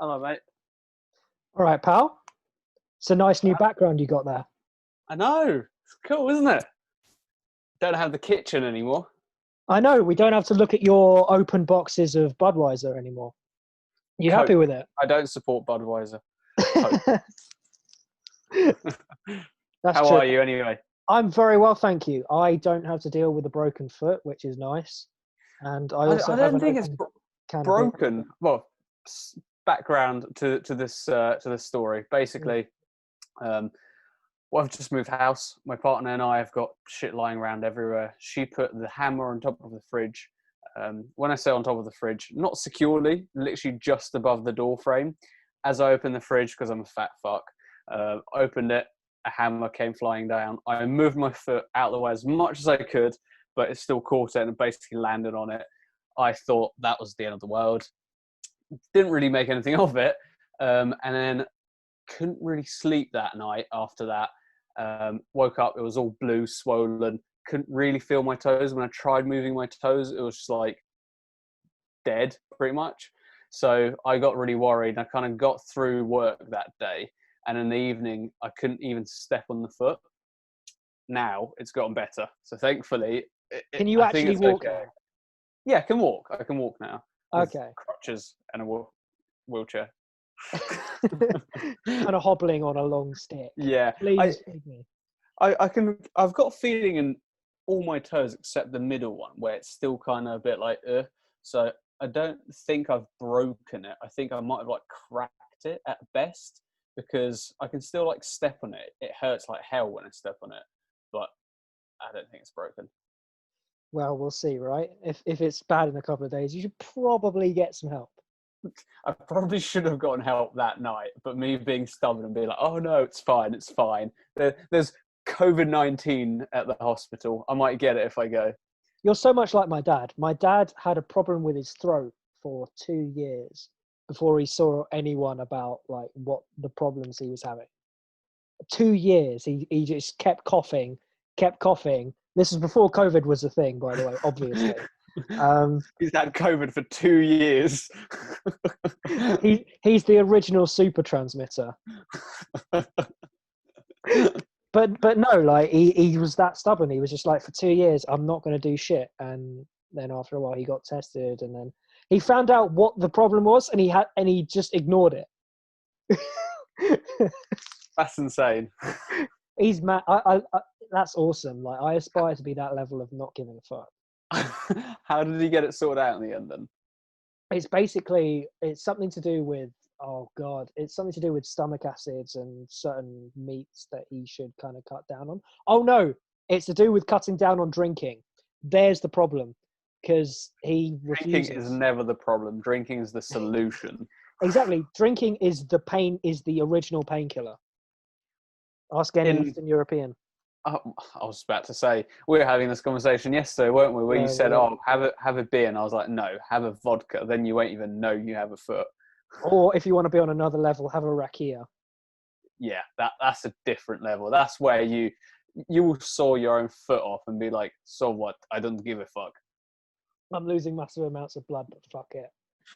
Hello, mate. All right, pal. It's a nice new background you got there. I know. It's cool, isn't it? Don't have the kitchen anymore. I know, we don't have to look at your open boxes of Budweiser anymore. You happy Coke. with it? I don't support Budweiser. That's How true. are you anyway? I'm very well, thank you. I don't have to deal with a broken foot, which is nice. And I also I have don't an think it's open can of beer. broken. Well, background to this story. Basically, well, I've just moved house. My partner and I have got shit lying around everywhere. She put the hammer on top of the fridge. When I say on top of the fridge, not securely, literally just above the door frame. As I opened the fridge, because I'm a fat fuck, opened it, a hammer came flying down. I moved my foot out of the way as much as I could, but it still caught it and basically landed on it. I thought that was the end of the world. Didn't really make anything of it. And then couldn't really sleep that night after that. Woke up, it was all blue, swollen. Couldn't really feel my toes. When I tried moving my toes, it was just like dead, pretty much. So I got really worried. I kind of got through work that day. And in the evening, I couldn't even step on the foot. Now it's gotten better. So thankfully, Can you actually walk now? Yeah, I can walk. I can walk now. Okay. Crutches and a wheelchair. Kind of hobbling on a long stick. Yeah. Please feed me. I've got a feeling in all my toes except the middle one where it's still kind of a bit like, so I don't think I've broken it. I think I might have like cracked it at best because I can still like step on it. It hurts like hell when I step on it, but I don't think it's broken. Well, we'll see, right? If it's bad in a couple of days, you should probably get some help. I probably should have gotten help that night, but me being stubborn and being like, oh no, it's fine, it's fine. There's COVID-19 at the hospital. I might get it if I go. You're so much like my dad. My dad had a problem with his throat for 2 years before he saw anyone about like what the problems he was having. 2 years, he just kept coughing. This is before COVID was a thing, by the way, obviously. He's had COVID for 2 years. He's the original super transmitter. But no, like he was that stubborn. He was just like, for 2 years, I'm not going to do shit. And then after a while, he got tested, and then he found out what the problem was, and he just ignored it. That's insane. He's mad. I that's awesome. Like, I aspire to be that level of not giving a fuck. How did he get it sorted out in the end then? It's something to do with, it's something to do with stomach acids and certain meats that he should kind of cut down on. Oh no, it's to do with cutting down on drinking. There's the problem, because he refuses. Drinking is never the problem. Drinking is the solution. Exactly. Drinking is the original painkiller. Ask any Eastern European. I was about to say, we were having this conversation yesterday, weren't we? Where you said, "Oh, have a beer," and I was like, "No, have a vodka." Then you won't even know you have a foot. Or if you want to be on another level, have a rakia. Yeah, that's a different level. That's where you will saw your own foot off and be like, "So what? I don't give a fuck." I'm losing massive amounts of blood, but fuck it.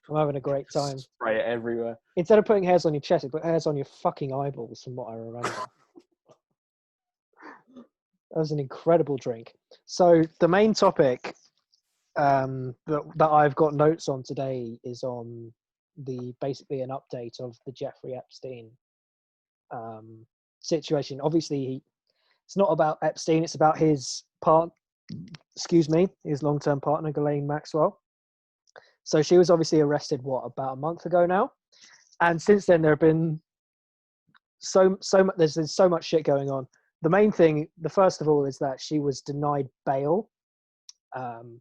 I'm having a great time. Spray it everywhere. Instead of putting hairs on your chest, you put hairs on your fucking eyeballs, from what I remember. That was an incredible drink. So the main topic that I've got notes on today is on basically an update of the Jeffrey Epstein situation. Obviously, it's not about Epstein. It's about his his long-term partner, Ghislaine Maxwell. So she was obviously arrested, about a month ago now, and since then there have been there's so much shit going on. The main thing, the first of all, is that she was denied bail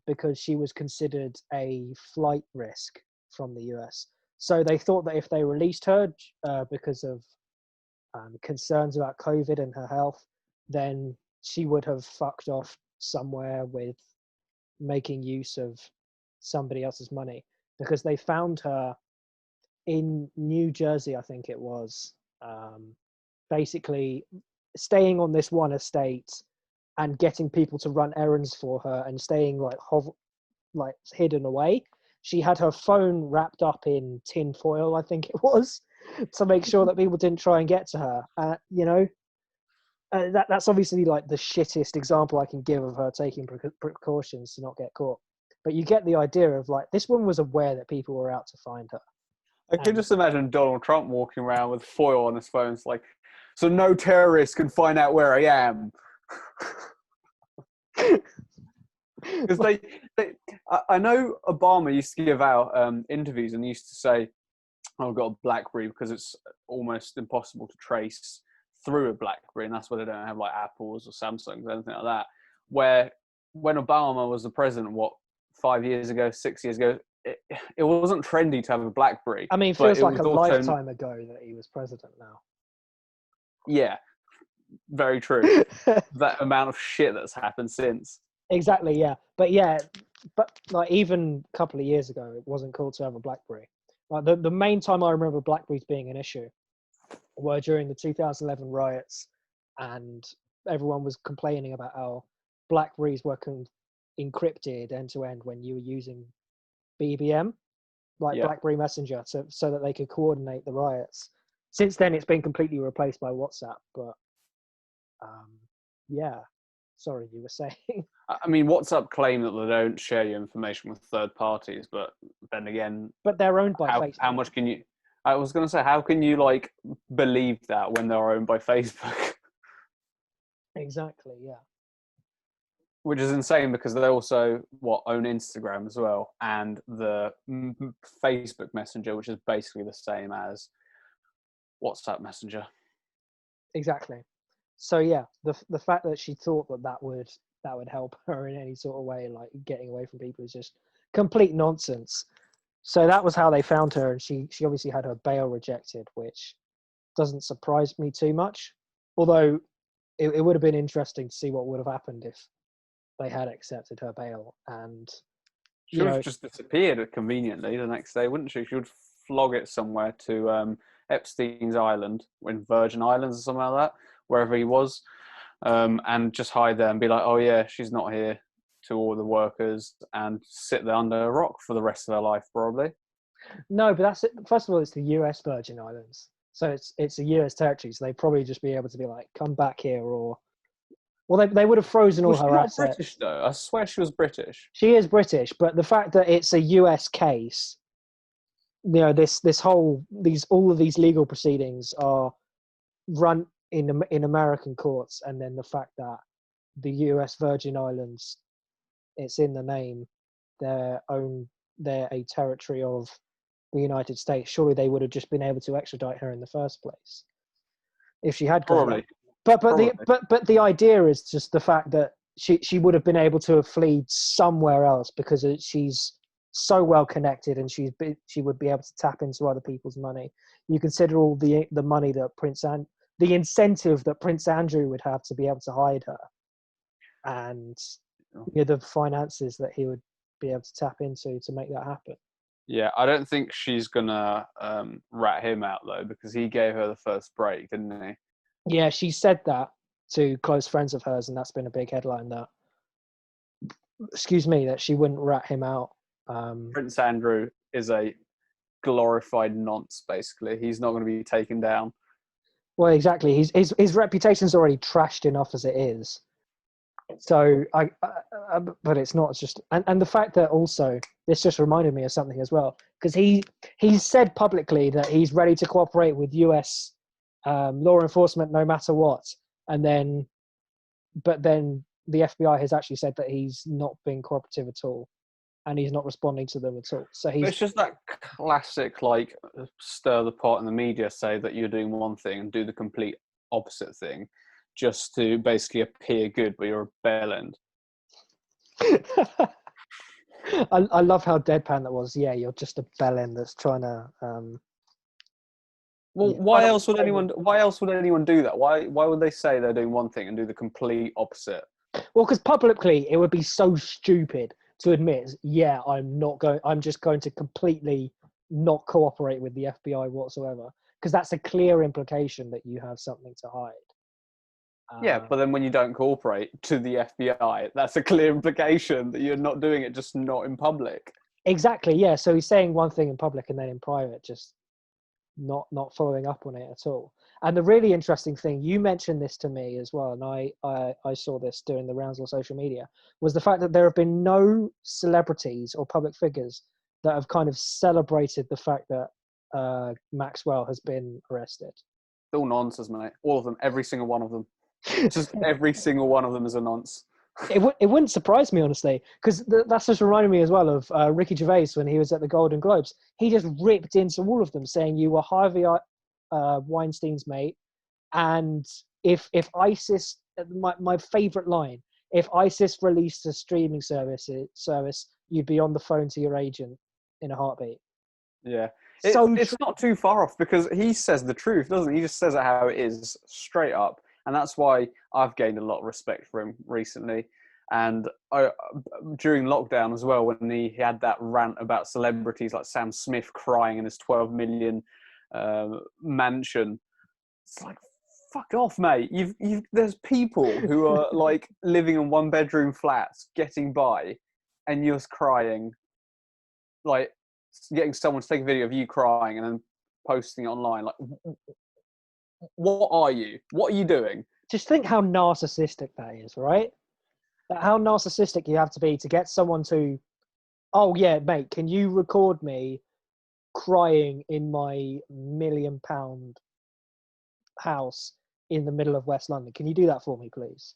because she was considered a flight risk from the US. So they thought that if they released her because of concerns about COVID and her health, then she would have fucked off somewhere with making use of somebody else's money, because they found her in New Jersey, I think it was, basically staying on this one estate and getting people to run errands for her and staying like hidden away. she had her phone wrapped up in tin foil, I think it was, to make sure that people didn't try and get to her. You know, that's obviously like the shittest example I can give of her taking precautions to not get caught. But you get the idea of like, this woman was aware that people were out to find her. I can just imagine Donald Trump walking around with foil on his phone. It's like, so no terrorist can find out where I am. Because I know Obama used to give out interviews and used to say, oh, I've got a BlackBerry because it's almost impossible to trace through a BlackBerry, and that's why they don't have like Apples or Samsungs or anything like that. Where when Obama was the president, 5 years ago, 6 years ago, it wasn't trendy to have a BlackBerry. I mean, it feels like a lifetime ago that he was president now. Yeah, very true. That amount of shit that's happened since. Exactly, yeah. But like even a couple of years ago, it wasn't cool to have a BlackBerry. Like the main time I remember BlackBerries being an issue were during the 2011 riots, and everyone was complaining about how BlackBerries were encrypted end to end when you were using BBM, like BlackBerry Messenger, so that they could coordinate the riots. Since then, it's been completely replaced by WhatsApp. But yeah, sorry, you were saying. I mean, WhatsApp claim that they don't share your information with third parties, but then again, but they're owned by Facebook. How much can you? I was going to say, how can you like believe that when they're owned by Facebook? Exactly, yeah. Which is insane because they also own Instagram as well, and the Facebook Messenger, which is basically the same as WhatsApp Messenger. Exactly. So yeah, the fact that she thought that would help her in any sort of way, like getting away from people, is just complete nonsense. So that was how they found her, and she obviously had her bail rejected, which doesn't surprise me too much. Although it would have been interesting to see what would have happened if they had accepted her bail. And she would have just disappeared conveniently the next day, wouldn't she? She would flog it somewhere to Epstein's Island, in Virgin Islands or something like that, wherever he was, and just hide there and be like, oh yeah, she's not here, to all the workers, and sit there under a rock for the rest of her life, probably. No, but that's it. First of all, it's the US Virgin Islands, so it's a US territory, so they'd probably just be able to be like, come back here, or well, they would have frozen all her assets. Not British though. I swear she was British. She is British, but the fact that it's a US case, you know, all of these legal proceedings are run in American courts, and then the fact that the US Virgin Islands, it's in the name, they're a territory of the United States. Surely they would have just been able to extradite her in the first place if she had gone. Probably. But the idea is just the fact that she would have been able to have fled somewhere else because she's so well connected, and she would be able to tap into other people's money. You consider all the money that the incentive that Prince Andrew would have to be able to hide her, and the finances that he would be able to tap into to make that happen. Yeah, I don't think she's gonna rat him out though, because he gave her the first break, didn't he? Yeah, she said that to close friends of hers, and that's been a big headline that she wouldn't rat him out. Prince Andrew is a glorified nonce, basically. He's not going to be taken down. Well, exactly. His reputation's already trashed enough as it is. So but it's not just, and the fact that also this just reminded me of something as well, because he said publicly that he's ready to cooperate with US law enforcement no matter what, but then the FBI has actually said that he's not being cooperative at all, and he's not responding to them at all. So it's just that classic, like, stir the pot in the media, say that you're doing one thing and do the complete opposite thing, just to basically appear good, but you're a bell end. I love how deadpan that was. Yeah, you're just a bell end that's trying to. Why else would anyone do that? Why would they say they're doing one thing and do the complete opposite? Well, because publicly it would be so stupid to admit, yeah, I'm just going to completely not cooperate with the FBI whatsoever, because that's a clear implication that you have something to hide. Yeah, but then when you don't cooperate to the FBI, that's a clear implication that you're not doing it, just not in public. Exactly, yeah. So he's saying one thing in public and then in private, just not following up on it at all. And the really interesting thing, you mentioned this to me as well, and I saw this doing the rounds on social media, was the fact that there have been no celebrities or public figures that have kind of celebrated the fact that Maxwell has been arrested. It's all nonsense, mate. All of them, every single one of them. Just every single one of them is a nonce. It wouldn't surprise me, honestly, because that's just reminding me as well of Ricky Gervais when he was at the Golden Globes. He just ripped into all of them, saying you were Harvey Weinstein's mate, and if ISIS, my favorite line, if ISIS released a streaming service, you'd be on the phone to your agent in a heartbeat. Yeah, it's not too far off because he says the truth, doesn't he? He just says it how it is, straight up. And that's why I've gained a lot of respect for him recently. And during lockdown as well, when he had that rant about celebrities like Sam Smith crying in his 12 million mansion, it's like, fuck off, mate. There's people who are like living in 1-bedroom flats, getting by, and you're crying, like getting someone to take a video of you crying and then posting it online. Like, what are you? What are you doing? Just think how narcissistic that is, right? How narcissistic you have to be to get someone to, oh yeah, mate, can you record me crying in my £1 million house in the middle of West London? Can you do that for me, please?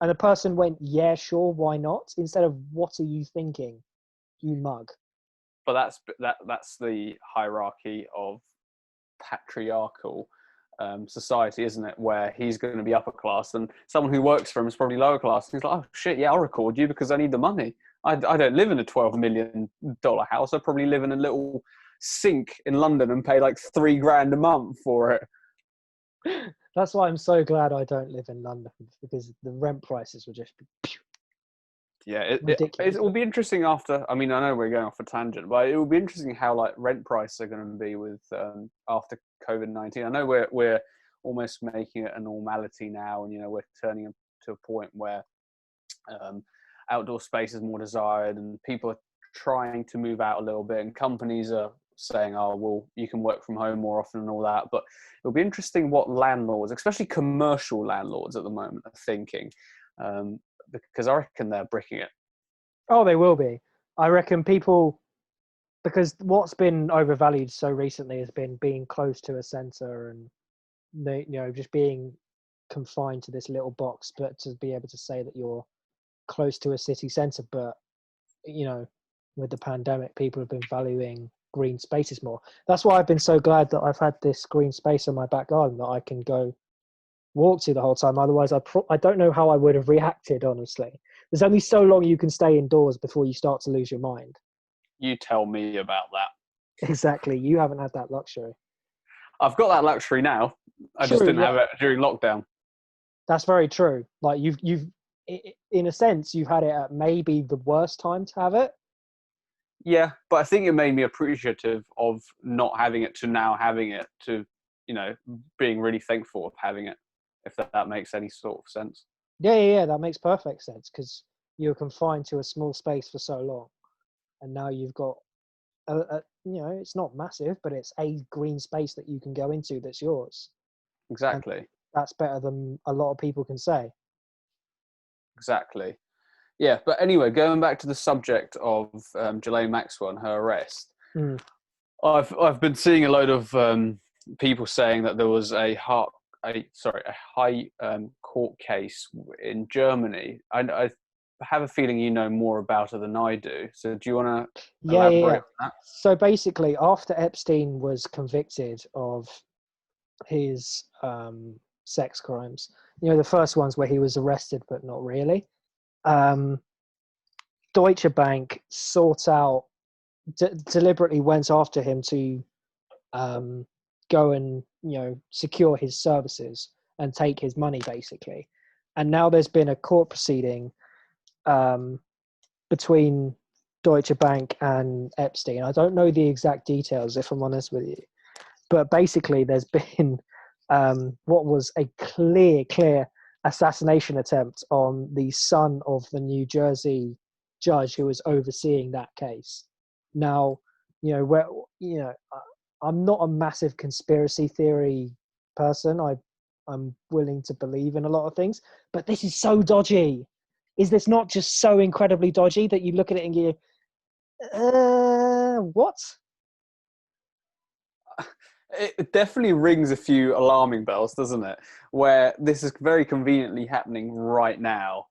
And the person went, yeah, sure, why not? Instead of, what are you thinking, you mug? But that's the hierarchy of patriarchal society, isn't it? Where he's going to be upper class and someone who works for him is probably lower class. And he's like, oh shit, yeah, I'll record you because I need the money. I don't live in a $12 million house. I probably live in a little sink in London and pay like $3,000 a month for it. That's why I'm so glad I don't live in London, because the rent prices would just be Yeah, ridiculous. it will be interesting after. I mean, I know we're going off a tangent, but it will be interesting how like rent prices are going to be with after COVID-19. I know we're almost making it a normality now, and we're turning to a point where outdoor space is more desired, and people are trying to move out a little bit, and companies are saying, "Oh, well, you can work from home more often and all that." But it'll be interesting what landlords, especially commercial landlords, at the moment are thinking. Because I reckon they're bricking it. Oh, they will be. I reckon people, because what's been overvalued so recently has been being close to a centre and just being confined to this little box. But to be able to say that you're close to a city centre, but with the pandemic, people have been valuing green spaces more. That's why I've been so glad that I've had this green space in my back garden that I can go walk to the whole time. Otherwise, I don't know how I would have reacted, honestly. There's only so long you can stay indoors before you start to lose your mind. You tell me about that. Exactly. You haven't had that luxury. I've got that luxury now. I just didn't have it during lockdown. That's very true. Like you've in a sense, you've had it at maybe the worst time to have it. Yeah, but I think it made me appreciative of not having it to now having it, to being really thankful of having it, if that makes any sort of sense. Yeah, that makes perfect sense, because you were confined to a small space for so long, and now you've got it's not massive, but it's a green space that you can go into that's yours. Exactly. And that's better than a lot of people can say. Exactly. Yeah, but anyway, going back to the subject of Ghislaine Maxwell and her arrest, I've been seeing a load of people saying that there was a high court case in Germany. I have a feeling you know more about it than I do. So do you want to elaborate on that? So basically, after Epstein was convicted of his sex crimes, the first ones where he was arrested but not really, Deutsche Bank deliberately went after him to go and secure his services and take his money, basically. And now there's been a court proceeding between Deutsche Bank and Epstein. I don't know the exact details, if I'm honest with you, but basically there's been what was a clear assassination attempt on the son of the New Jersey judge who was overseeing that case. Now, where I'm not a massive conspiracy theory person. I'm willing to believe in a lot of things, but this is so dodgy. Is this not just so incredibly dodgy that you look at it and go, what? It definitely rings a few alarming bells, doesn't it? Where this is very conveniently happening right now.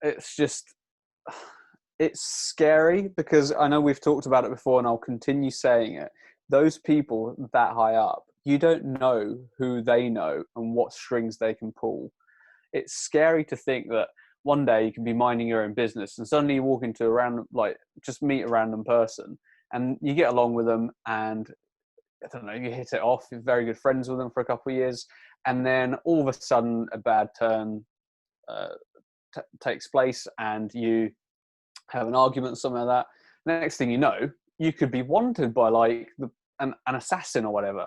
It's just, it's scary because I know we've talked about it before and I'll continue saying it. Those people that high up, you don't know who they know and what strings they can pull. It's scary to think that one day you can be minding your own business and suddenly you walk into a random, like, just meet a random person and you get along with them and I don't know, you hit it off, you're very good friends with them for a couple of years, and then all of a sudden a bad turn takes place and you have an argument or something like that. Next thing you know, you could be wanted by like an assassin or whatever.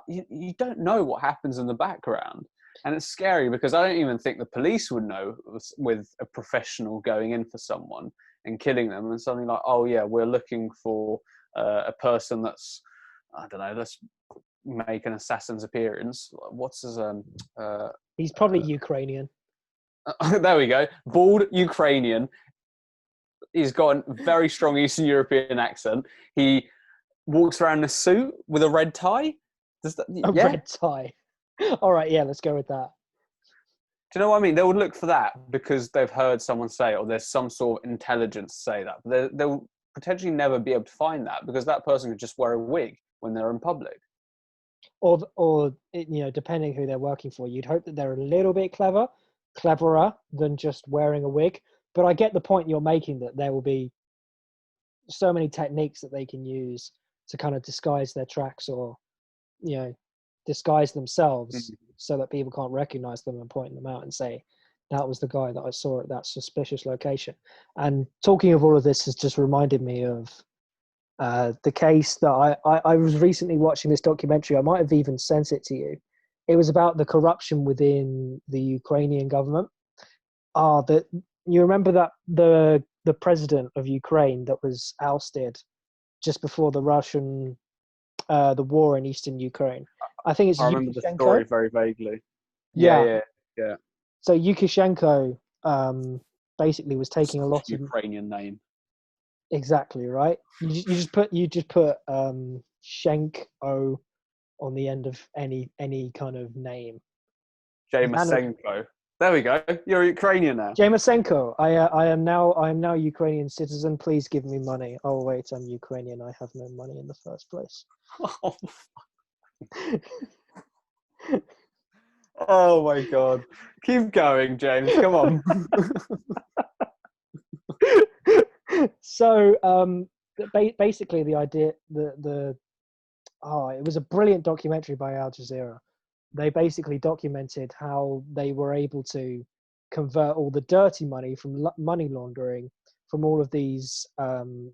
You don't know what happens in the background. And it's scary because I don't even think the police would know with a professional going in for someone and killing them and suddenly like, oh yeah, we're looking for a person that's, I don't know, let's make an assassin's appearance. What's his He's probably Ukrainian. there we go. Bald Ukrainian. He's got a very strong Eastern European accent. He walks around in a suit with a red tie. Red tie. All right, yeah, let's go with that. Do you know what I mean? They would look for that because they've heard someone say it, or there's some sort of intelligence say that. But they'll potentially never be able to find that because that person could just wear a wig when they're in public. Or depending who they're working for, you'd hope that they're a little bit cleverer than just wearing a wig. But I get the point you're making that there will be so many techniques that they can use to kind of disguise their tracks or, disguise themselves so that people can't recognize them and point them out and say, that was the guy that I saw at that suspicious location. And talking of all of this has just reminded me of the case that I was recently watching this documentary. I might have even sent it to you. It was about the corruption within the Ukrainian government. You remember that the president of Ukraine that was ousted just before the the war in eastern Ukraine. I think it's I remember Yukashenko. The story very vaguely. Yeah. Yeah. So Yukashenko basically was taking a lot of Ukrainian name. Exactly right. You just put Shenko on the end of any kind of name. Jamesenko. There we go. You're Ukrainian now. Jamesenko. I am now Ukrainian citizen. Please give me money. Oh wait, I'm Ukrainian. I have no money in the first place. Oh my god. Keep going, James. Come on. So basically the idea it was a brilliant documentary by Al Jazeera. They basically documented how they were able to convert all the dirty money from money laundering from all of these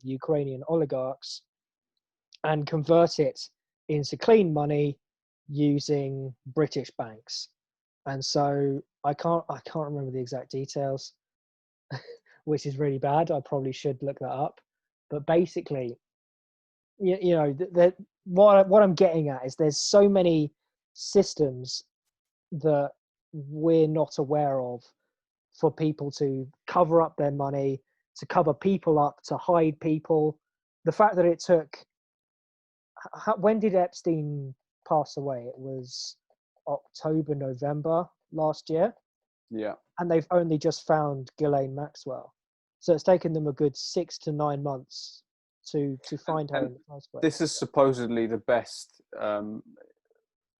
Ukrainian oligarchs and convert it into clean money using British banks. And so I can't remember the exact details, which is really bad. I probably should look that up. But basically, what I'm getting at is there's so many systems that we're not aware of for people to cover up their money, to cover people up, to hide people. The fact that it took, when did Epstein pass away? It was October, November last year. Yeah. And they've only just found Ghislaine Maxwell. So it's taken them a good 6 to 9 months to find her in the first place. This is supposedly the best,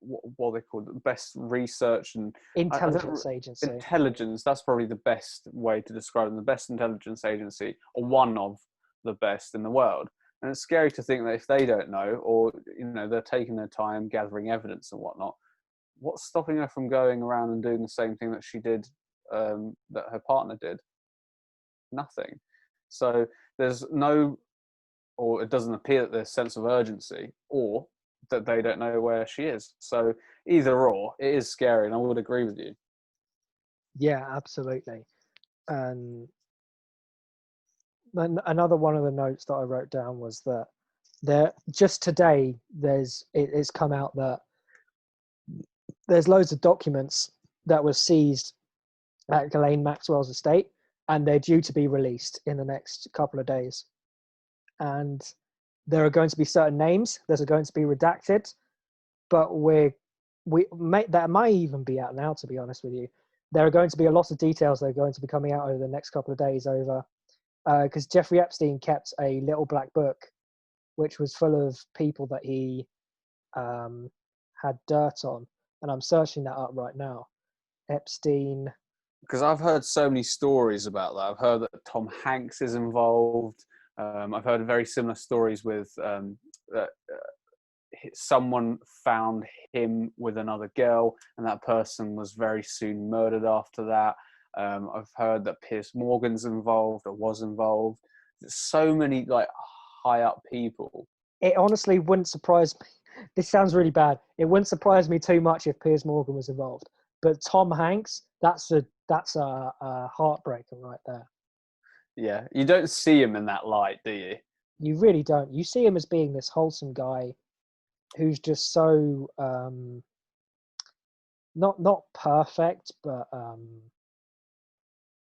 what they call the best research and intelligence agency. Intelligence, that's probably the best way to describe them. The best intelligence agency, or one of the best in the world. And it's scary to think that if they don't know, or they're taking their time gathering evidence and whatnot, what's stopping her from going around and doing the same thing that she did, that her partner did? Nothing. So there's no, or it doesn't appear that there's sense of urgency, or that they don't know where she is. So either or, it is scary, and I would agree with you. Yeah, absolutely. Another one of the notes that I wrote down was that just today it's come out that there's loads of documents that were seized at Ghislaine Maxwell's estate, and they're due to be released in the next couple of days. And there are going to be certain names that are going to be redacted, but that might even be out now, to be honest with you. There are going to be a lot of details that are going to be coming out over the next couple of days over, because Jeffrey Epstein kept a little black book, which was full of people that he had dirt on. And I'm searching that up right now. Epstein. Because I've heard so many stories about that. I've heard that Tom Hanks is involved. I've heard very similar stories with someone found him with another girl, and that person was very soon murdered after that. I've heard that Piers Morgan's involved or was involved. There's so many like high up people. It honestly wouldn't surprise me. This sounds really bad. It wouldn't surprise me too much if Piers Morgan was involved. But Tom Hanks, that's a heartbreaker right there. Yeah, you don't see him in that light, do you? You really don't. You see him as being this wholesome guy who's just so not perfect, but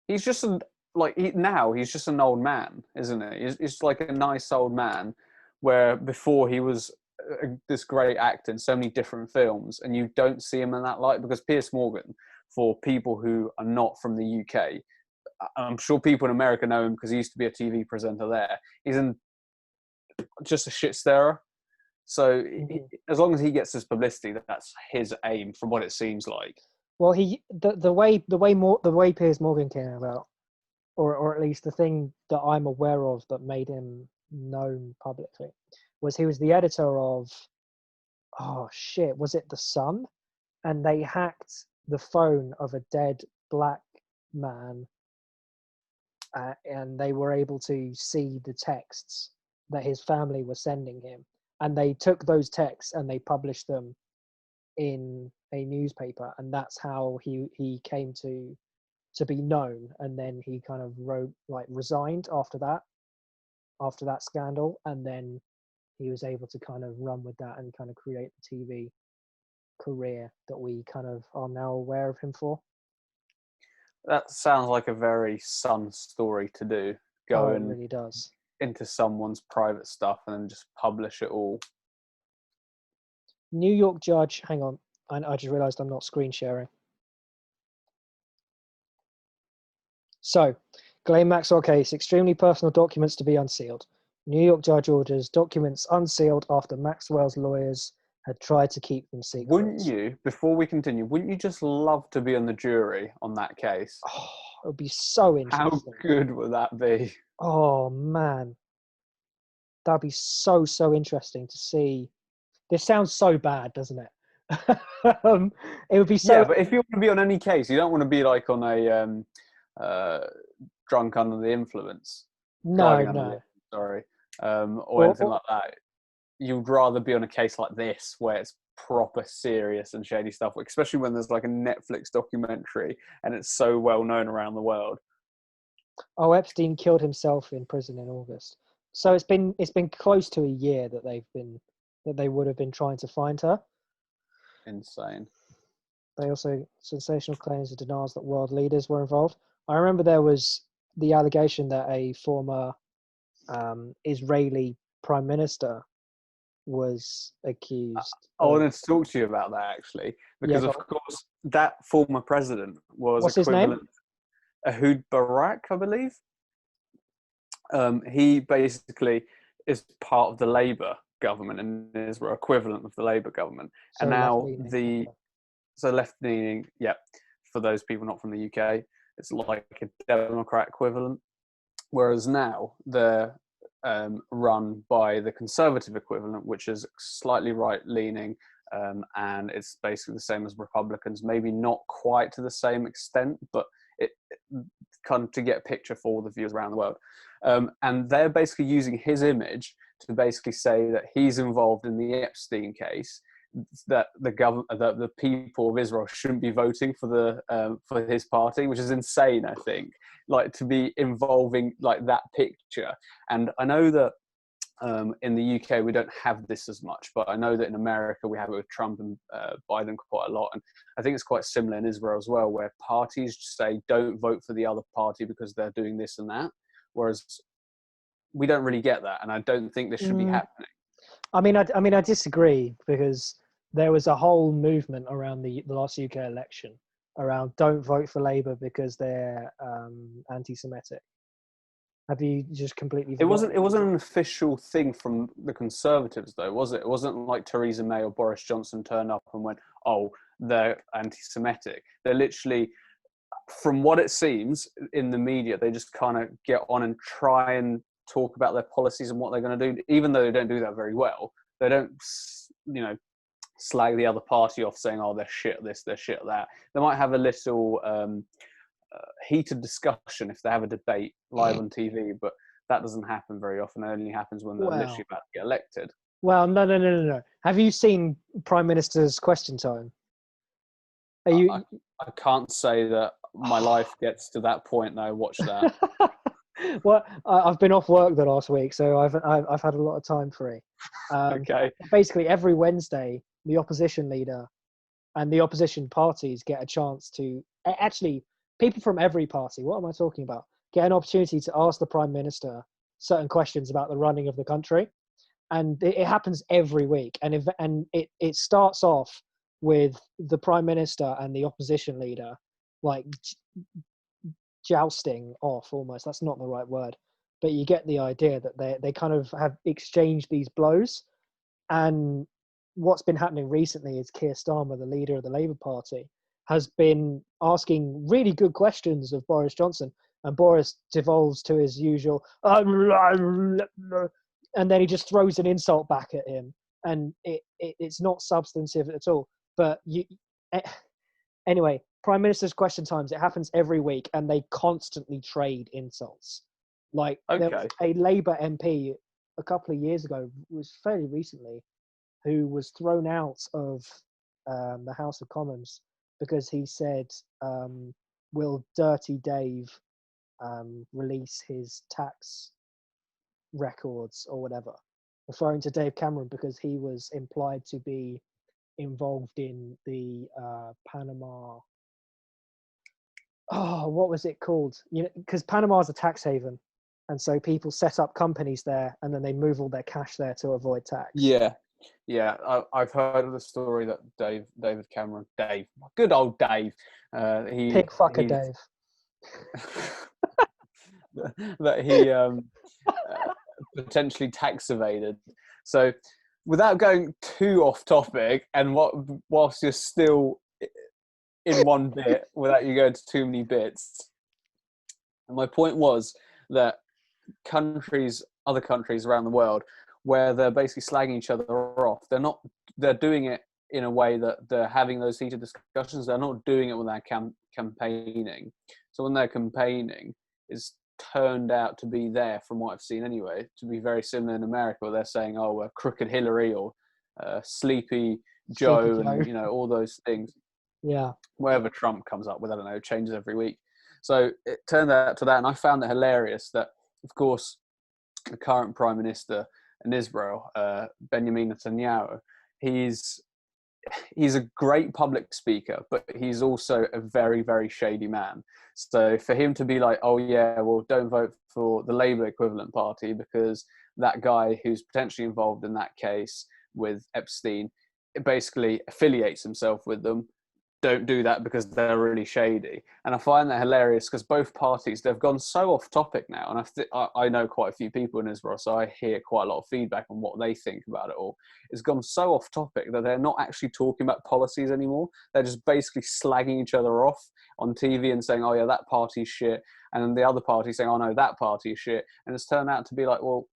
he's just he's just an old man, isn't he? He's like a nice old man, where before he was this great actor in so many different films, and you don't see him in that light because Piers Morgan, for people who are not from the UK, I'm sure people in America know him because he used to be a TV presenter there. He's just a shit stirrer. So as long as he gets his publicity, that's his aim, from what it seems like. Well, the way Piers Morgan came about, or at least the thing that I'm aware of that made him known publicly, was he was the editor of, was it The Sun? And they hacked the phone of a dead black man, and they were able to see the texts that his family were sending him. And they took those texts and they published them in a newspaper, and that's how he came to be known. And then he kind of resigned after that scandal, and then he was able to kind of run with that and kind of create the TV career that we kind of are now aware of him for. That sounds like a very Sun story to do. It really does. Into someone's private stuff and then just publish it all. New York judge, hang on, I just realized I'm not screen sharing. So, Ghislaine Maxwell case, extremely personal documents to be unsealed. New York judge orders documents unsealed after Maxwell's lawyers had tried to keep them secret. Wouldn't you, before we continue, wouldn't you just love to be on the jury on that case? Oh, it would be so interesting. How good would that be? Oh, man. That'd be so interesting to see. This sounds so bad, doesn't it? It would be so... Yeah, but if you want to be on any case, you don't want to be like on a drunk under the influence. No. Or anything like that. You'd rather be on a case like this where it's proper serious and shady stuff, especially when there's like a Netflix documentary and it's so well known around the world. Oh, Epstein killed himself in prison in August. So it's been close to a year that they would have been trying to find her. Insane. They also sensational claims and denials that world leaders were involved. I remember there was the allegation that a former Israeli prime minister was accused. I wanted to talk to you about that actually, because of course that former president was What's equivalent. His name? Ehud Barak, I believe. He basically is part of the Labour government and is equivalent of the Labour government. So and now left-leaning, yeah, for those people not from the UK, it's like a Democrat equivalent. Whereas now they're run by the Conservative equivalent, which is slightly right-leaning, and it's basically the same as Republicans, maybe not quite to the same extent, but it kind of to get a picture for all the viewers around the world. And they're basically using his image to basically say that he's involved in the Epstein case. that the government, that the people of Israel shouldn't be voting for his party, which is insane. I think, like, to be involving like that picture. And I know that in the UK we don't have this as much, but I know that in America we have it with Trump and Biden quite a lot, and I think it's quite similar in Israel as well, where parties say don't vote for the other party because they're doing this and that, whereas we don't really get that, and I don't think this should be happening. I mean, I disagree, because there was a whole movement around the last UK election around don't vote for Labour because they're anti-Semitic. Have you just completely forgotten? It wasn't an official thing from the Conservatives, though, was it? It wasn't like Theresa May or Boris Johnson turned up and went, "Oh, they're anti-Semitic." They're literally, from what it seems in the media, they just kind of get on and try and talk about their policies and what they're going to do, even though they don't do that very well. They don't, slag the other party off saying, "Oh, they're shit at this, they're shit at that." They might have a little heated discussion if they have a debate live on TV, but that doesn't happen very often. It only happens when they're literally about to get elected. Well, no. Have you seen Prime Minister's Question Time? I can't say that my life gets to that point. No, watch that. Well, I've been off work the last week, so I've had a lot of time free. Okay. Basically, every Wednesday, the opposition leader and the opposition parties get a chance to actually. People from every party, what am I talking about, get an opportunity to ask the Prime Minister certain questions about the running of the country. And it happens every week. And it starts off with the Prime Minister and the opposition leader, like, jousting off almost. That's not the right word. But you get the idea that they kind of have exchanged these blows. And what's been happening recently is Keir Starmer, the leader of the Labour Party, has been asking really good questions of Boris Johnson, and Boris devolves to his usual, and then he just throws an insult back at him, and it's not substantive at all. But anyway, Prime Minister's Question Times, it happens every week, and they constantly trade insults. Like, there was a Labour MP a couple of years ago, was fairly recently, who was thrown out of the House of Commons because he said, "Will Dirty Dave release his tax records or whatever?" referring to Dave Cameron, because he was implied to be involved in the Panama. Oh, what was it called? Because Panama is a tax haven, and so people set up companies there, and then they move all their cash there to avoid tax. Yeah, I've heard of the story that David Cameron, good old Dave, Pig fucker Dave, that he potentially tax evaded. So, without going too off topic, and whilst you're still in one bit, without you going to too many bits, and my point was that other countries around the world, where they're basically slagging each other off, they're doing it in a way that they're having those heated discussions. They're not doing it when they're campaigning. So when they're campaigning, it's turned out to be there, from what I've seen anyway, to be very similar in America, where they're saying, "Oh, we're Crooked Hillary," or Sleepy Joe, and all those things. Yeah. Wherever Trump comes up with, I don't know, it changes every week. So it turned out to that, and I found it hilarious that, of course, the current Prime Minister in Israel, Benjamin Netanyahu, he's a great public speaker, but he's also a very, very shady man. So for him to be like, "Oh yeah, well, don't vote for the Labour equivalent party because that guy who's potentially involved in that case with Epstein basically affiliates himself with them. Don't do that because they're really shady." And I find that hilarious, because both parties, they've gone so off topic now. And I know quite a few people in Israel, so I hear quite a lot of feedback on what they think about it all. It's gone so off topic that they're not actually talking about policies anymore. They're just basically slagging each other off on TV and saying, "Oh yeah, that party's shit." And then the other party saying, "Oh no, that party is shit." And it's turned out to be like, well,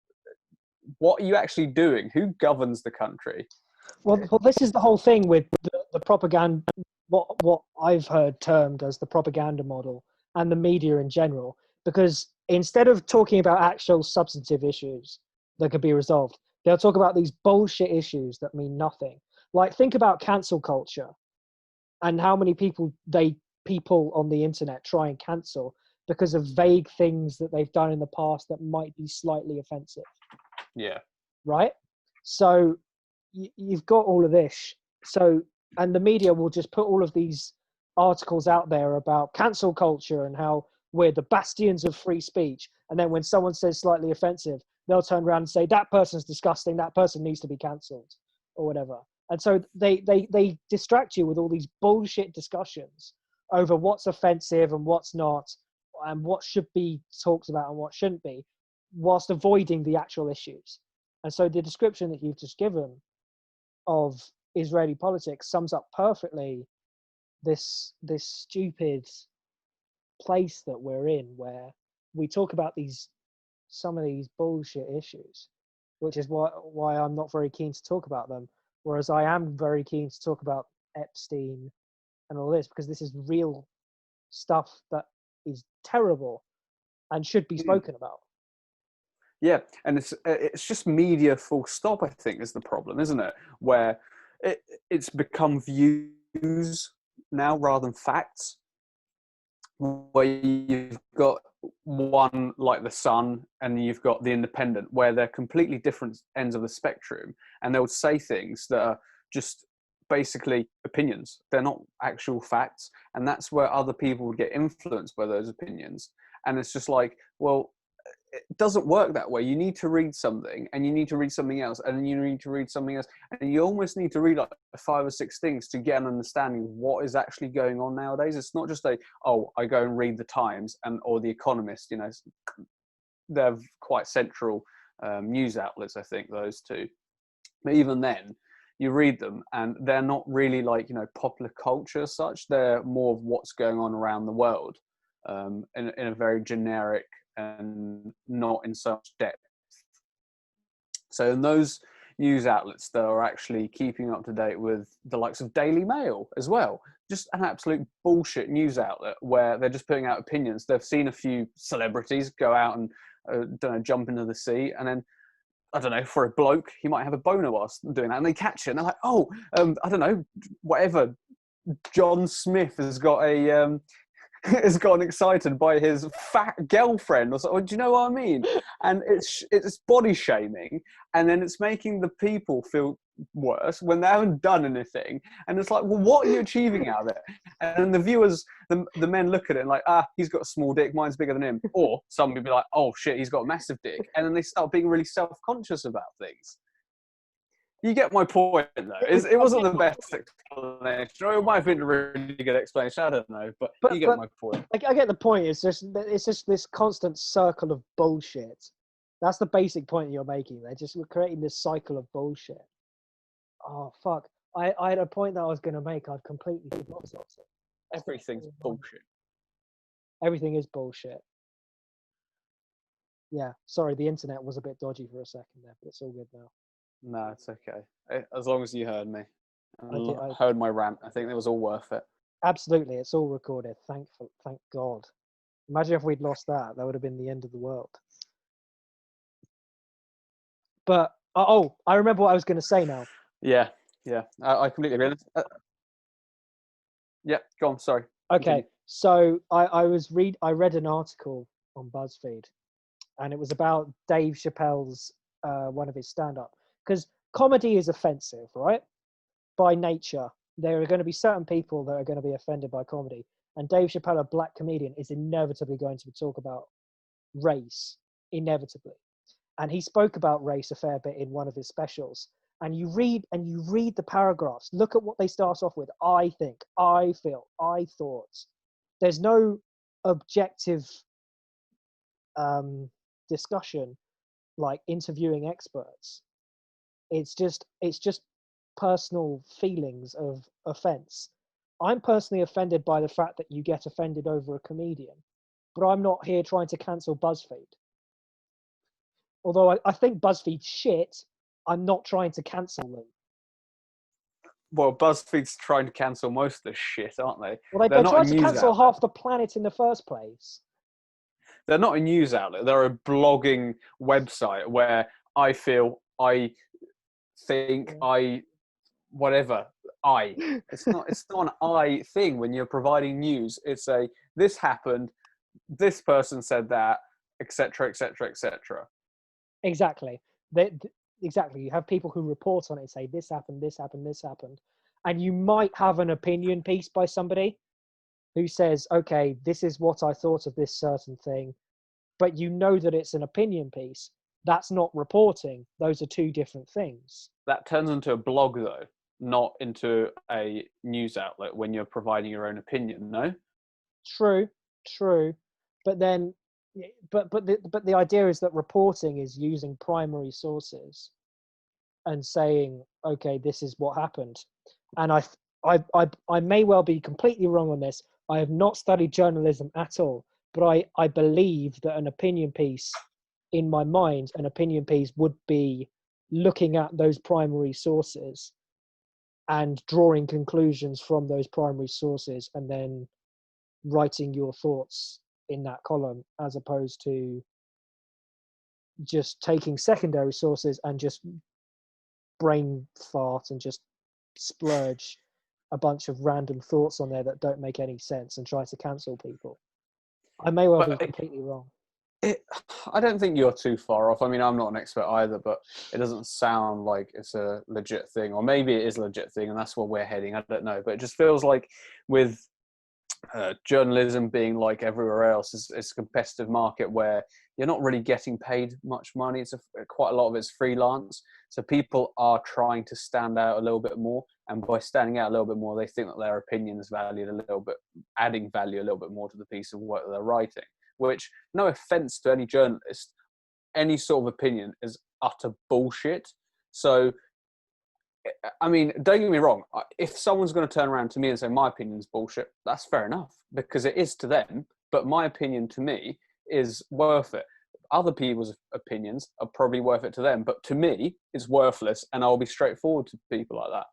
what are you actually doing? Who governs the country? Well, this is the whole thing with the propaganda. What I've heard termed as the propaganda model, and the media in general, because instead of talking about actual substantive issues that could be resolved, They'll talk about these bullshit issues that mean nothing. Like, think about cancel culture and how many people on the internet try and cancel because of vague things that they've done in the past that might be slightly offensive. Yeah. Right? So you've got all of this. So, and the media will just put all of these articles out there about cancel culture and how we're the bastions of free speech. And then when someone says slightly offensive, they'll turn around and say, that person's disgusting, that person needs to be cancelled, or whatever. And so they distract you with all these bullshit discussions over what's offensive and what's not, and what should be talked about and what shouldn't be, whilst avoiding the actual issues. And so the description that you've just given of Israeli politics sums up perfectly this stupid place that we're in, where we talk about some of these bullshit issues, which is why I'm not very keen to talk about them, whereas I am very keen to talk about Epstein and all this, because this is real stuff that is terrible and should be spoken about. Yeah, and it's just media full stop, I think, is the problem, isn't it? Where it's become views now rather than facts, where you've got one like the Sun and you've got the Independent, where they're completely different ends of the spectrum, and they'll say things that are just basically opinions. They're not actual facts, and that's where other people would get influenced by those opinions. And it's just like, well, it doesn't work that way. You need to read something, and you need to read something else, and then you need to read something else, and you almost need to read like 5 or 6 things to get an understanding of what is actually going on nowadays. It's not just I go and read the Times or the Economist. You know, they're quite central news outlets, I think, those two. But even then, you read them, and they're not really like, you know, popular culture as such. They're more of what's going on around the world, in a very generic and not in so much depth. So in those news outlets that are actually keeping up to date with the likes of Daily Mail as well, just an absolute bullshit news outlet where they're just putting out opinions. They've seen a few celebrities go out and jump into the sea, and then I don't know, for a bloke, he might have a boner whilst doing that, and they catch it, and they're like, I don't know, whatever. John Smith has got has gotten excited by his fat girlfriend, or so. Do you know what I mean? And it's body shaming, and then it's making the people feel worse when they haven't done anything. And it's like, well, what are you achieving out of it? And the viewers, the men look at it and like, he's got a small dick, mine's bigger than him. Or some would be like, oh shit, he's got a massive dick. And then they start being really self-conscious about things. You get my point, though. It wasn't the best explanation. Or it might have been a really good explanation. I don't know, but you get my point. I get the point. It's just this constant circle of bullshit. That's the basic point you're making. They're just creating this cycle of bullshit. Oh fuck! I had a point that I was going to make. I've completely lost it. Everything's bullshit. Everything is bullshit. Yeah, sorry, the internet was a bit dodgy for a second there, but it's all good now. No, it's okay. As long as you heard me. I heard my rant. I think it was all worth it. Absolutely, it's all recorded. Thank God. Imagine if we'd lost that. That would have been the end of the world. But, I remember what I was going to say now. Yeah. I completely agree. Yeah, go on, sorry. Okay, continue. So I read an article on BuzzFeed, and it was about Dave Chappelle's, one of his stand-up. Because comedy is offensive, right? By nature. There are going to be certain people that are going to be offended by comedy. And Dave Chappelle, a black comedian, is inevitably going to talk about race. Inevitably. And he spoke about race a fair bit in one of his specials. And you read the paragraphs. Look at what they start off with. I think, I feel, I thought. There's no objective discussion like interviewing experts. It's just personal feelings of offense. I'm personally offended by the fact that you get offended over a comedian, but I'm not here trying to cancel BuzzFeed. Although I think BuzzFeed's shit, I'm not trying to cancel them. Well, BuzzFeed's trying to cancel most of this shit, aren't they? Well, they're trying to cancel half the planet in the first place. They're not a news outlet. They're a blogging website where I feel I think, whatever. It's not an I thing when you're providing news. It's a, this happened, this person said that, etc., etc., etc. Exactly. Exactly. You have people who report on it, say this happened, this happened, this happened, and you might have an opinion piece by somebody who says, okay, this is what I thought of this certain thing, but you know that it's an opinion piece. That's not reporting. Those are two different things. That turns into a blog, though, not into a news outlet when you're providing your own opinion, no? True, true. But then, but the idea is that reporting is using primary sources and saying, okay, this is what happened. And I may well be completely wrong on this. I have not studied journalism at all, but I believe that an opinion piece, in my mind, an opinion piece would be looking at those primary sources and drawing conclusions from those primary sources and then writing your thoughts in that column, as opposed to just taking secondary sources and just brain fart and just splurge a bunch of random thoughts on there that don't make any sense and try to cancel people. I may well be completely wrong. I don't think you're too far off. I mean, I'm not an expert either, but it doesn't sound like it's a legit thing, or maybe it is a legit thing and that's where we're heading. I don't know, but it just feels like with journalism being like everywhere else, it's a competitive market where you're not really getting paid much money. It's quite a lot of it's freelance, so people are trying to stand out a little bit more, and by standing out a little bit more, they think that their opinion is valued a little bit, adding value a little bit more to the piece of work that they're writing. Which, no offense to any journalist, any sort of opinion is utter bullshit. So, I mean, don't get me wrong. If someone's going to turn around to me and say my opinion is bullshit, that's fair enough, because it is to them. But my opinion to me is worth it. Other people's opinions are probably worth it to them, but to me, it's worthless, and I'll be straightforward to people like that.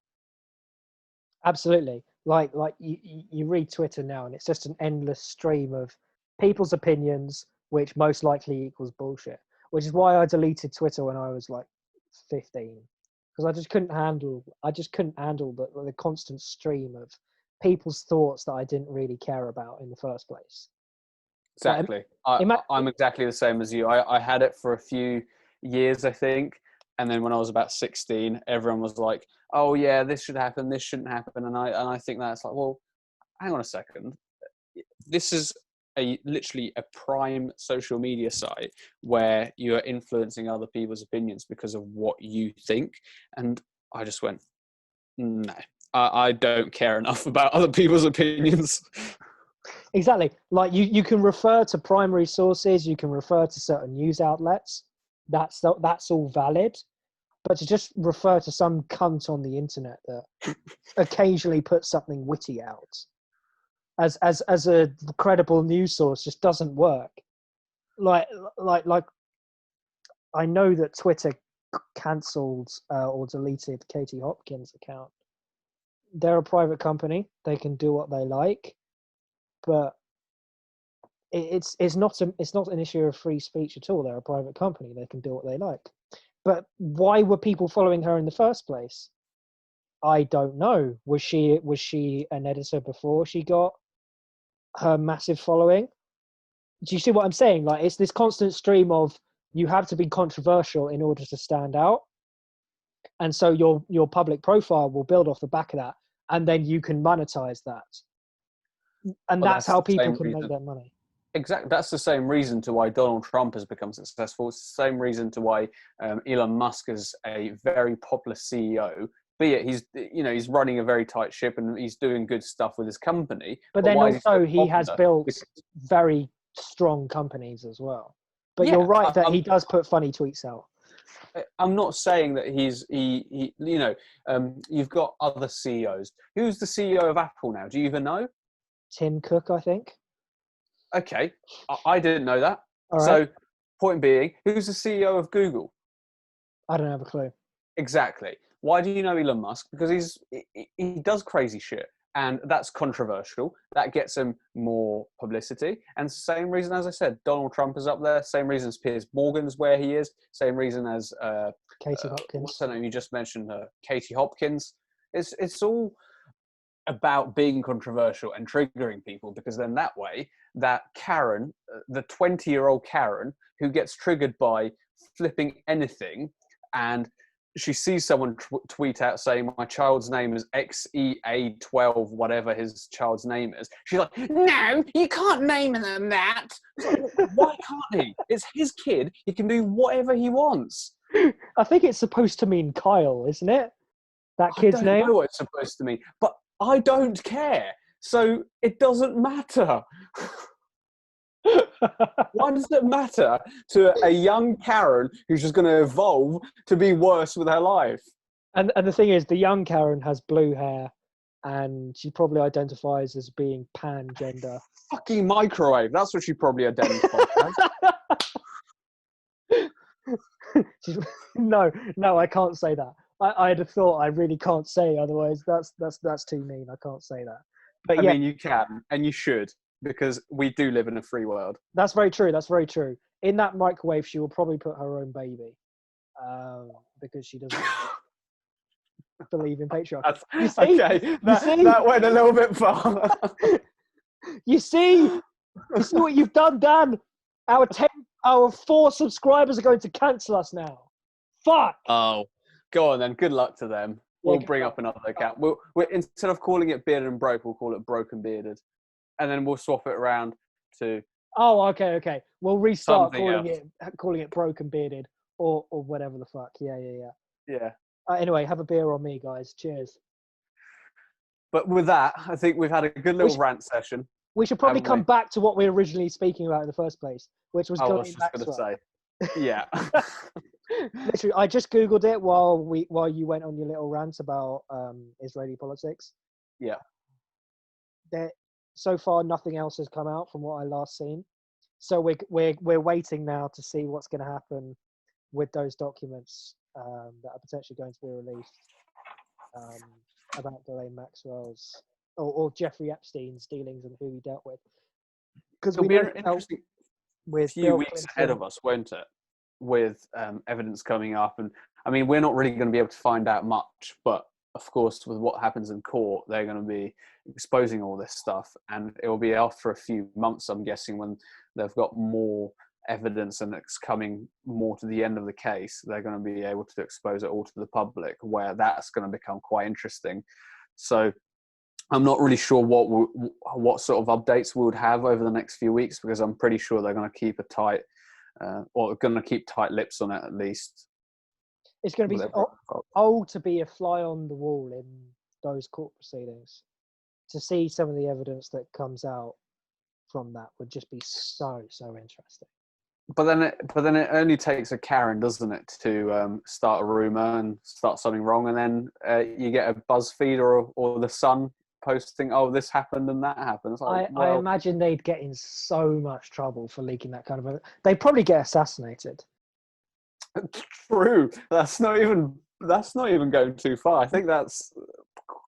Absolutely. Like you read Twitter now, and it's just an endless stream of people's opinions, which most likely equals bullshit. Which is why I deleted Twitter when I was like 15. Because I just couldn't handle the constant stream of people's thoughts that I didn't really care about in the first place. Exactly. I'm exactly the same as you. I had it for a few years, I think. And then when I was about 16, everyone was like, oh yeah, this should happen, this shouldn't happen. And I think that's like, well, hang on a second. This is literally a prime social media site where you are influencing other people's opinions because of what you think. And I just went, no, I don't care enough about other people's opinions. Exactly. Like you can refer to primary sources, you can refer to certain news outlets. That's all valid. But to just refer to some cunt on the internet that occasionally puts something witty out as a credible news source just doesn't work. Like I know that Twitter cancelled or deleted Katie Hopkins' account. They're a private company; they can do what they like, but it's not an issue of free speech at all. They're a private company; they can do what they like. But why were people following her in the first place? I don't know. Was she an editor before she got her massive following? Do you see what I'm saying? Like, it's this constant stream of you have to be controversial in order to stand out, and so your public profile will build off the back of that, and then you can monetize that, and that's how people can make their money. Exactly. That's the same reason to why Donald Trump has become successful. It's the same reason to why Elon Musk is a very popular CEO. Be it he's running a very tight ship and he's doing good stuff with his company. But then also he has built very strong companies as well. But you're right that he does put funny tweets out. I'm not saying that you've got other CEOs. Who's the CEO of Apple now? Do you even know? Tim Cook, I think. Okay, I didn't know that. All right. So, point being, who's the CEO of Google? I don't have a clue. Exactly. Why do you know Elon Musk? Because he does crazy shit, and that's controversial. That gets him more publicity. And same reason, as I said, Donald Trump is up there. Same reason as Piers Morgan's where he is. Same reason as Katie Hopkins. What's her name? You just mentioned her, Katie Hopkins. It's all about being controversial and triggering people, because then that way, that Karen, the 20-year-old Karen, who gets triggered by flipping anything, and she sees someone tweet out saying my child's name is XEA12, whatever his child's name is. She's like, no, you can't name them that. Like, why can't he? It's his kid. He can do whatever he wants. I think it's supposed to mean Kyle, isn't it? That kid's name? I don't know what it's supposed to mean, but I don't care. So it doesn't matter. Why does it matter to a young Karen who's just going to evolve to be worse with her life? And the thing is, the young Karen has blue hair, and she probably identifies as being pan-gender. Fucking microwave. That's what she probably identifies as. No, I can't say that. I'd have thought I really can't say, otherwise that's too mean. I can't say that. But I yeah, mean, you can and you should, because we do live in a free world. that's very true. That's very true. In that microwave, she will probably put her own baby, because she doesn't believe in patriarchy. You see? Okay, that went a little bit far. You see what you've done, Dan? Our 4 subscribers are going to cancel us now. Fuck. Oh, go on then. Good luck to them. We'll Yeah, bring up another account. We'll instead of calling it Bearded and Broke, we'll call it Broken Bearded, and then we'll swap it around to. Oh, okay. We'll restart Something calling it Broken Bearded or whatever the fuck. Yeah. Yeah. Anyway, have a beer on me, guys. Cheers. But with that, I think we've had a good little rant session. We should probably Haven't come we? back to what we were originally speaking about in the first place, which was I was Ghislaine just going Maxwell. to say, yeah. Literally, I just googled it while you went on your little rant about Israeli politics. Yeah. So far, nothing else has come out from what I last seen. So we're waiting now to see what's going to happen with those documents that are potentially going to be released about Ghislaine Maxwell's or Jeffrey Epstein's dealings and who he dealt with. Because It'll be an interesting with few Bill weeks Clinton. ahead of us, won't it? With evidence coming up, and I mean, we're not really going to be able to find out much, but of course, with what happens in court, they're going to be exposing all this stuff, and it will be after a few months, I'm guessing, when they've got more evidence and it's coming more to the end of the case, they're going to be able to expose it all to the public, where that's going to become quite interesting. So I'm not really sure what sort of updates we would have over the next few weeks, because I'm pretty sure they're going to keep a tight or going to keep tight lips on it, at least. It's going to be to be a fly on the wall in those court proceedings. To see some of the evidence that comes out from that would just be so interesting. But then it only takes a Karen, doesn't it, to start a rumor and start something wrong, and then you get a BuzzFeed or the Sun posting, oh, this happened and that happened. It's like, I imagine they'd get in so much trouble for leaking that kind of. They'd probably get assassinated. True. That's not even going too far. I think that's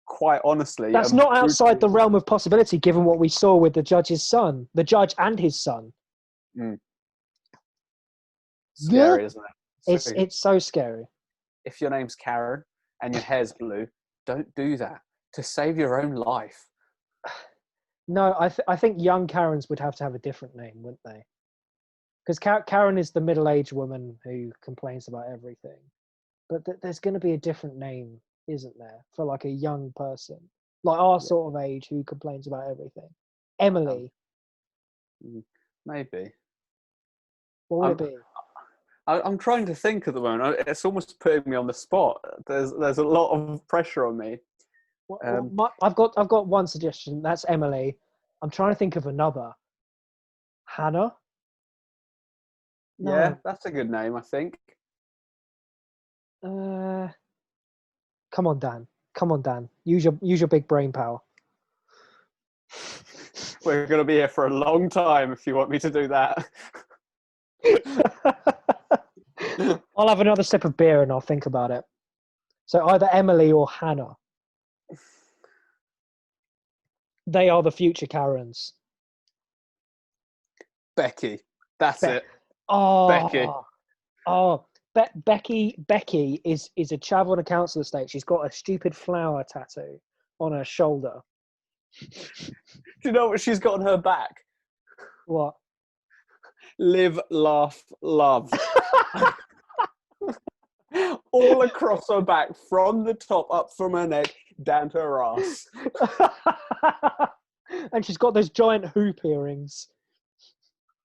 quite honestly. That's not outside the realm of possibility, given what we saw with the judge and his son. Mm. Scary, isn't it? It's so scary. If your name's Karen and your hair's blue, don't do that to save your own life. No, I think young Karens would have to have a different name, wouldn't they? Because Karen is the middle-aged woman who complains about everything. But there's going to be a different name, isn't there, for like a young person, like our sort of age, who complains about everything? Emily. Maybe. What would it be? I'm trying to think at the moment. It's almost putting me on the spot. There's a lot of pressure on me. I've got one suggestion. That's Emily. I'm trying to think of another. Hannah. No. Yeah, that's a good name, I think. Come on, Dan. Use your big brain power. We're going to be here for a long time if you want me to do that. I'll have another sip of beer and I'll think about it. So either Emily or Hannah. They are the future Karens. Becky. That's it. Oh, Becky. Oh, Becky is a chav on a council estate. She's got a stupid flower tattoo on her shoulder. Do you know what she's got on her back? What? Live, laugh, love. All across her back, from the top, up from her neck, down to her ass. And she's got those giant hoop earrings.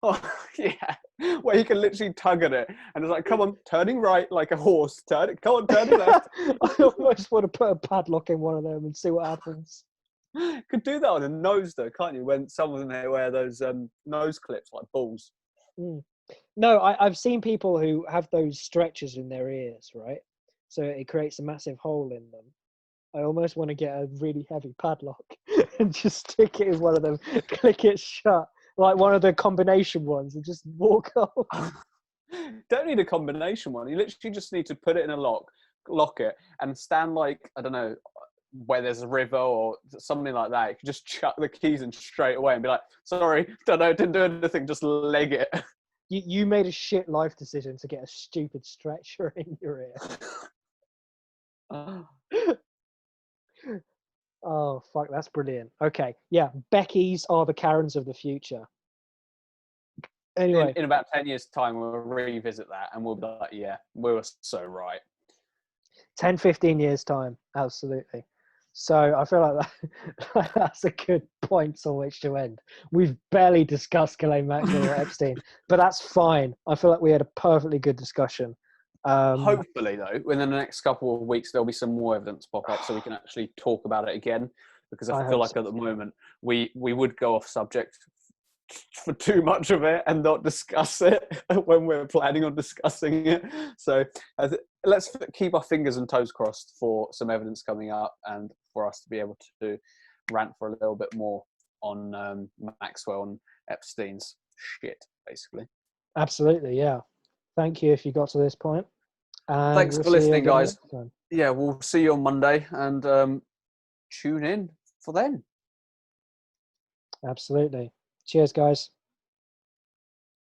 Oh, yeah. Where you can literally tug at it. And it's like, come on, turning right like a horse. Turn it. Come on, turning left. I almost want to put a padlock in one of them and see what happens. Could do that on a nose, though, can't you? When some of them, they wear those nose clips like balls. Mm. No, I've seen people who have those stretchers in their ears, right? So it creates a massive hole in them. I almost want to get a really heavy padlock and just stick it in one of them, click it shut, like one of the combination ones, and just walk off. Don't need a combination one. You literally just need to put it in a lock it, and stand like, I don't know, where there's a river or something like that. You can just chuck the keys in straight away and be like, sorry, don't know, didn't do anything, just leg it. You made a shit life decision to get a stupid stretcher in your ear. Oh, fuck, that's brilliant. Okay, yeah, Becky's are the Karens of the future. Anyway. In about 10 years' time, we'll revisit that and we'll be like, yeah, we were so right. 10, 15 years' time, absolutely. So I feel like that's a good point on which to end. We've barely discussed Ghislaine Maxwell or Epstein, but that's fine. I feel like we had a perfectly good discussion. Hopefully, though, within the next couple of weeks, there'll be some more evidence pop up so we can actually talk about it again. Because I feel like at the moment, we would go off subject for too much of it and not discuss it when we're planning on discussing it. So let's keep our fingers and toes crossed for some evidence coming up and for us to be able to rant for a little bit more on Maxwell and Epstein's shit, basically. Absolutely, yeah. Thank you if you got to this point. And thanks for listening, guys. Time. Yeah, we'll see you on Monday and tune in for then. Absolutely. Cheers, guys.